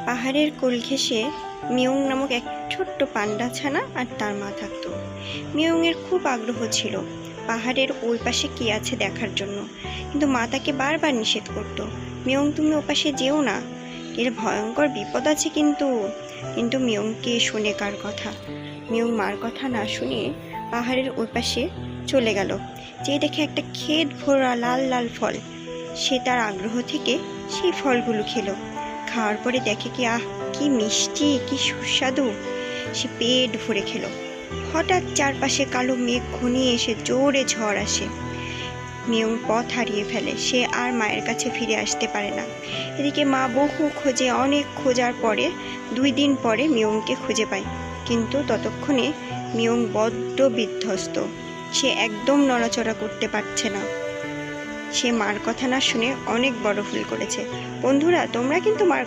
পাহাড়ের কোল ঘেঁষে মিয়ং নামক এক ছোট্ট পান্ডা ছানা আর তার মা থাকত। মিয়ংয়ের খুব আগ্রহ ছিল পাহাড়ের ওই পাশে কি আছে দেখার জন্য, কিন্তু মা তাকে বারবার নিষেধ করত, মিয়ং তুমি ওপাশে যেও না, এর ভয়ঙ্কর বিপদ আছে। কিন্তু মিয়ং কে শোনে কার কথা? মিয়ং মার কথা না শুনে পাহাড়ের ওই পাশে চলে গেল। যে দেখে একটা ক্ষেত ভরা লাল লাল ফল, সে তার আগ্রহ থেকে সেই ফলগুলো খেলো। খাওয়ার পরে দেখে কি কি মিষ্টি, কি সুস্বাদু, সে পেট ভরে খেলো। হঠাৎ চারপাশে কালো মেঘ ঘনিয়ে এসে জোরে ঝড় আসে। মিয়ং পথ হারিয়ে ফেলে, সে আর মায়ের কাছে ফিরে আসতে পারে না। এদিকে মা বহু খোঁজে, অনেক খোঁজার পরে 2 দিন পরে মিয়ংকে খুঁজে পায়, কিন্তু ততক্ষণে মিয়ং বড্ড বিধ্বস্ত, সে একদম নড়াচড়া করতে পারছে না। সে মার কথা না শুনে অনেক বড় ভুল করেছে। বন্ধুরা, তোমরা কিন্তু মার